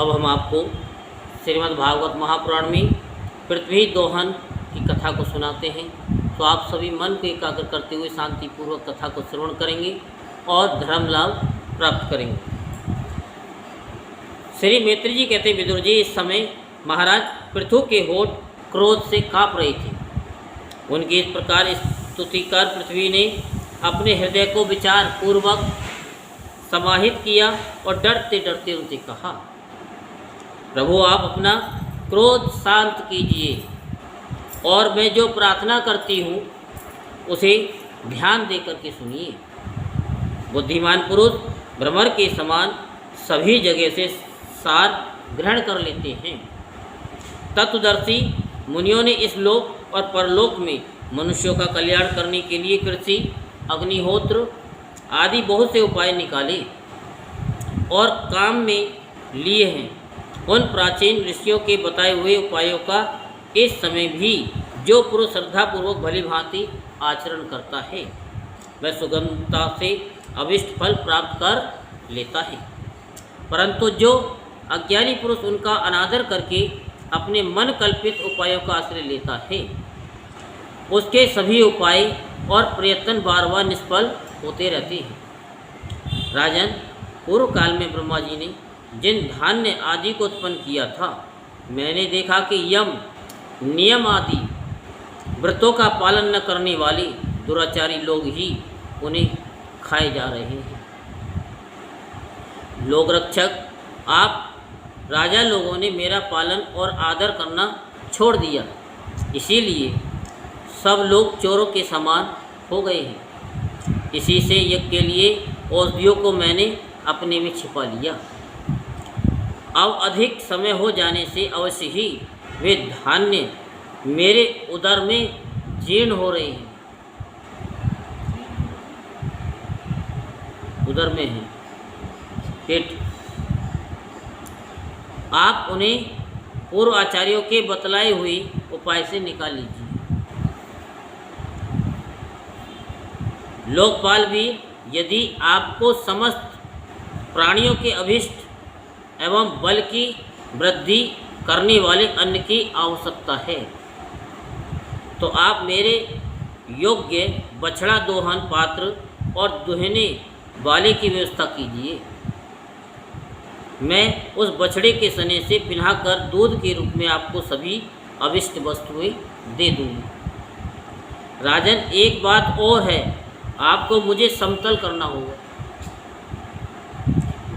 अब हम आपको श्रीमद् भागवत महापुराण में पृथ्वी दोहन की कथा को सुनाते हैं। तो आप सभी मन को एकाग्र करते हुए शांतिपूर्वक कथा को श्रवण करेंगे और धर्म लाभ प्राप्त करेंगे। श्री मैत्री जी कहते, विदुर जी, इस समय महाराज पृथु के होठ क्रोध से काँप रहे थे। उनकी इस प्रकार स्तुति कर पृथ्वी ने अपने हृदय को विचार पूर्वक समाहित किया और डरते डरते उनसे कहा, प्रभु आप अपना क्रोध शांत कीजिए और मैं जो प्रार्थना करती हूँ उसे ध्यान देकर के सुनिए। बुद्धिमान पुरुष भ्रमर के समान सभी जगह से सार ग्रहण कर लेते हैं। तत्वदर्शी मुनियों ने इस लोक और परलोक में मनुष्यों का कल्याण करने के लिए कृषि, अग्निहोत्र आदि बहुत से उपाय निकाले और काम में लिए हैं। उन प्राचीन ऋषियों के बताए हुए उपायों का इस समय भी जो पुरुष श्रद्धापूर्वक भली भांति आचरण करता है वह सुगमता से अभिष्ट फल प्राप्त कर लेता है, परंतु जो अज्ञानी पुरुष उनका अनादर करके अपने मन कल्पित उपायों का आश्रय लेता है उसके सभी उपाय और प्रयत्न बार बार निष्फल होते रहते हैं। राजन, पूर्व काल में ब्रह्मा जी ने जिन धान्य आदि को उत्पन्न किया था, मैंने देखा कि यम नियम आदि व्रतों का पालन न करने वाले दुराचारी लोग ही उन्हें खाए जा रहे हैं। लोक रक्षक, आप राजा लोगों ने मेरा पालन और आदर करना छोड़ दिया, इसीलिए सब लोग चोरों के समान हो गए हैं। इसी से यज्ञ के लिए औषधियों को मैंने अपने में छिपा लिया। अब अधिक समय हो जाने से अवश्य ही वे धान्य मेरे उदर में जीर्ण हो रहे हैं, उदर में है पेट। आप उन्हें पूर्व आचार्यों के बतलाए हुए उपाय से निकाल लीजिए। लोकपाल भी, यदि आपको समस्त प्राणियों के अभिष्ट एवं बल की वृद्धि करने वाले अन्न की आवश्यकता है तो आप मेरे योग्य बछड़ा दोहन पात्र और दुहने वाले की व्यवस्था कीजिए। मैं उस बछड़े के सने से पिन्हाकर दूध के रूप में आपको सभी अभिष्ट वस्तुएं दे दूँगी। राजन, एक बात और है, आपको मुझे समतल करना होगा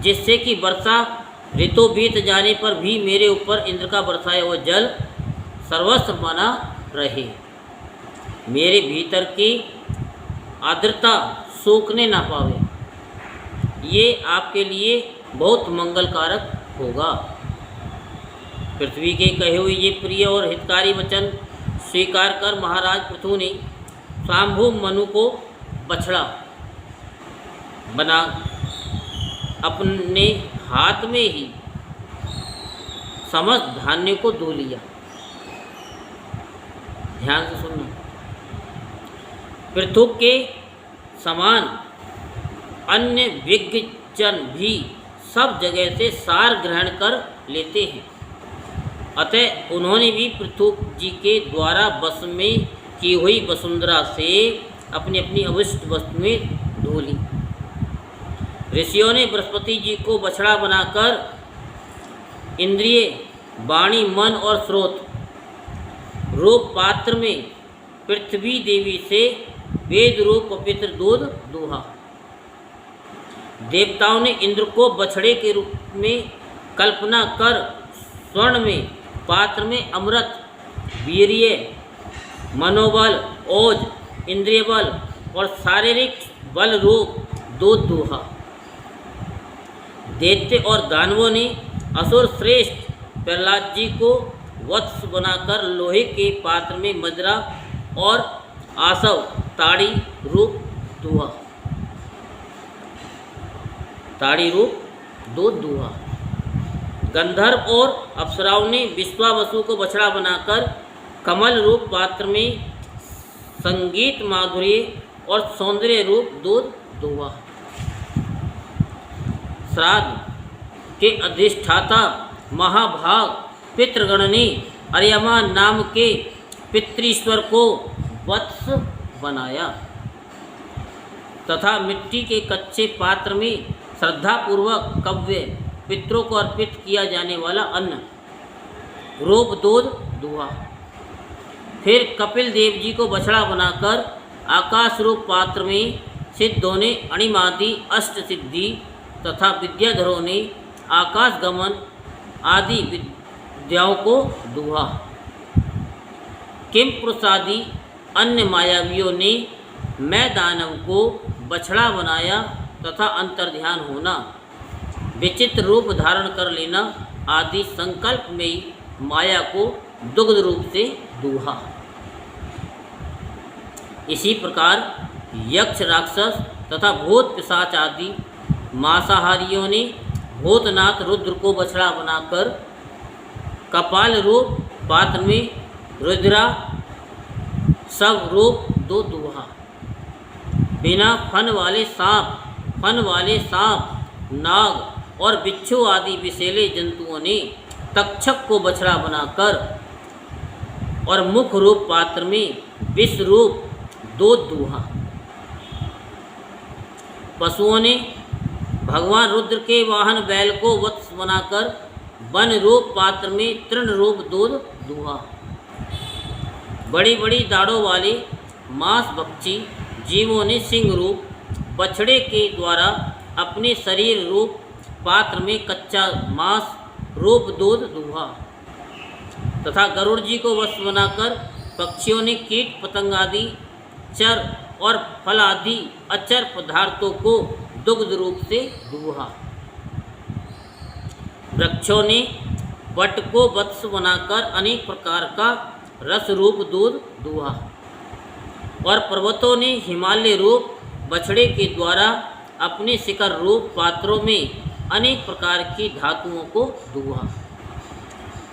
जिससे कि वर्षा ऋतु बीत जाने पर भी मेरे ऊपर इंद्र का बरसाया हुआ जल सर्वस्व बना रहे, मेरे भीतर की आर्द्रता सूखने ना पावे। ये आपके लिए बहुत मंगलकारक होगा। पृथ्वी के कहे हुए ये प्रिय और हितकारी वचन स्वीकार कर महाराज पृथु ने स्वायंभू मनु को बछड़ा बना अपने हाथ में ही समस्त धान्य को धो लिया। ध्यान से सुनना। पृथु के समान अन्य विज्ञजन भी सब जगह से सार ग्रहण कर लेते हैं, अतः उन्होंने भी पृथु जी के द्वारा वश में की हुई वसुंधरा से अपनी अपनी अभिष्ट वस्तुएं धो ली। ऋषियों ने बृहस्पति जी को बछड़ा बनाकर इंद्रिय, वाणी, मन और स्रोत रूप पात्र में पृथ्वी देवी से वेद रूप पवित्र दूध दूहा। देवताओं ने इंद्र को बछड़े के रूप में कल्पना कर स्वर्ण में पात्र में अमृत, वीर्य, मनोबल, ओज, इंद्रिय बल और शारीरिक बल रूप दूध दूहा। दैत्य और दानवों ने असुर श्रेष्ठ प्रहलाद जी को वत्स बनाकर लोहे के पात्र में मदिरा और आसव, ताड़ी रूप दूहा, ताड़ी रूप दूध दूहा। गंधर्व और अप्सराओं ने विश्वावसु को बछड़ा बनाकर कमल रूप पात्र में संगीत, माधुर्य और सौंदर्य रूप दूध दूहा। श्राद्ध के अधिष्ठाता महाभाग पितृगण ने अर्यमा नाम के पितृश्वर को वत्स बनाया तथा मिट्टी के कच्चे पात्र में श्रद्धापूर्वक कव्य पितरों को अर्पित किया जाने वाला अन्न रोप दूध दुहा। फिर कपिल देव जी को बछड़ा बनाकर आकाश रूप पात्र में सिद्धों ने अणिमादि अष्ट सिद्धि तथा विद्याधरों ने आकाश गमन आदि विद्याओं को दुहा। किम पुरुषादि अन्य मायावियों ने मैं दानव को बछड़ा बनाया तथा अंतर्ध्यान होना, विचित्र रूप धारण कर लेना आदि संकल्प में ही माया को दुग्ध रूप से दुहा। इसी प्रकार यक्ष राक्षस तथा भूत पिशाच आदि मांसाहारियों ने भूतनाथ रुद्र को बछड़ा बनाकर कपाल रूप पात्र में रुद्रा सब रूप दो दुहा। बिना फन वाले सांप नाग और बिच्छू आदि विषैले जंतुओं ने तक्षक को बछड़ा बनाकर और मुख रूप पात्र में विष रूप दो दुहा। पशुओं ने भगवान रुद्र के वाहन बैल को वत्स बनाकर वन रूप पात्र में तृण रूप दूध दुहा। बड़ी बड़ी दाढ़ों वाले मांस भक्षी जीवों ने सिंह रूप बछड़े के द्वारा अपने शरीर रूप पात्र में कच्चा मांस रूप दूध दुहा। तथा गरुड़ जी को वश बनाकर पक्षियों ने कीट पतंग आदि चर और फल आदि अचर पदार्थों को दुग्ध रूप से दुहा। वृक्षों ने वट को वत्स बनाकर अनेक प्रकार का रस रूप दूध दुहा। और पर्वतों ने हिमालय रूप बछड़े के द्वारा अपने शिखर रूप पात्रों में अनेक प्रकार की धातुओं को दुहा।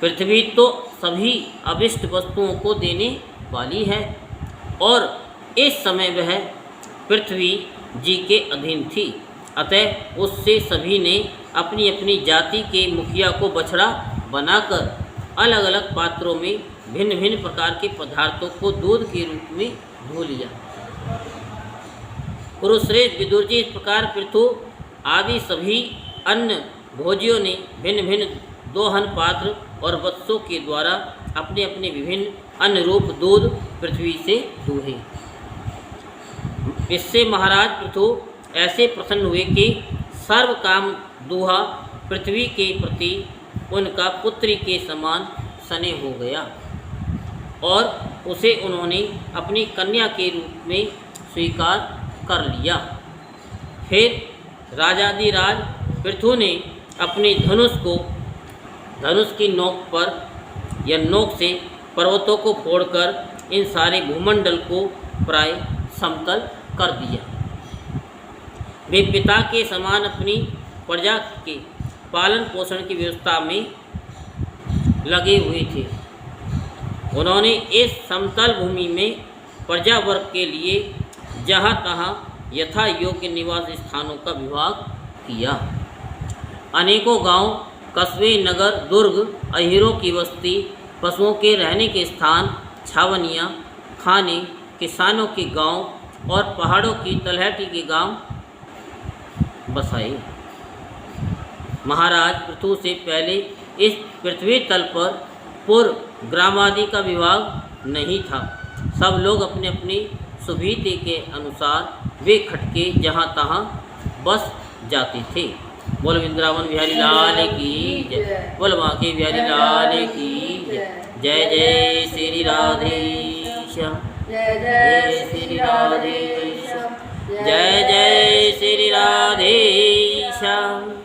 पृथ्वी तो सभी अभिष्ट वस्तुओं को देने वाली है और इस समय वह पृथ्वी जी के अधीन थी, अतः उससे सभी ने अपनी अपनी जाति के मुखिया को बछड़ा बनाकर अलग अलग पात्रों में भिन्न भिन्न प्रकार के पदार्थों को दूध के रूप में धो लिया। कुरुश्रेष्ठ विदुर जी इस प्रकार पृथु आदि सभी अन्य भोजियों ने भिन्न भिन्न दोहन पात्र और वत्सों के द्वारा अपने अपने विभिन्न अन्य रूप दूध पृथ्वी से दूहे। इससे महाराज पृथु ऐसे प्रसन्न हुए कि सर्व काम दूहा पृथ्वी के प्रति उनका पुत्री के समान स्नेह हो गया और उसे उन्होंने अपनी कन्या के रूप में स्वीकार कर लिया। फिर राजाधिराज पृथु ने अपने धनुष की नोक पर या नोक से पर्वतों को फोड़कर इन सारे भूमंडल को प्राय समतल कर दिया। वे पिता के समान अपनी प्रजा के पालन पोषण की व्यवस्था में लगे हुए थे। उन्होंने इस समतल भूमि में प्रजा वर्ग के लिए जहाँ तहाँ यथा योग्य निवास स्थानों का विभाग किया। अनेकों गांव, कस्बे, नगर, दुर्ग, अहीरों की बस्ती, पशुओं के रहने के स्थान, छावनियाँ, खाने, किसानों के गांव और पहाड़ों की तलहटी के गांव बसाए। महाराज पृथु से पहले इस पृथ्वी तल पर पूर्व ग्रामादि का विभाग नहीं था। सब लोग अपने अपने सुविधा के अनुसार वे खटके जहाँ तहाँ बस जाते थे। बोल वृंदावन बिहारी लाल की जय, बोल बांके बिहारी लाल की जय। जय जय श्री राधेश्याम, जय जय श्री राधेश्याम, जय जय श्री राधेश्याम।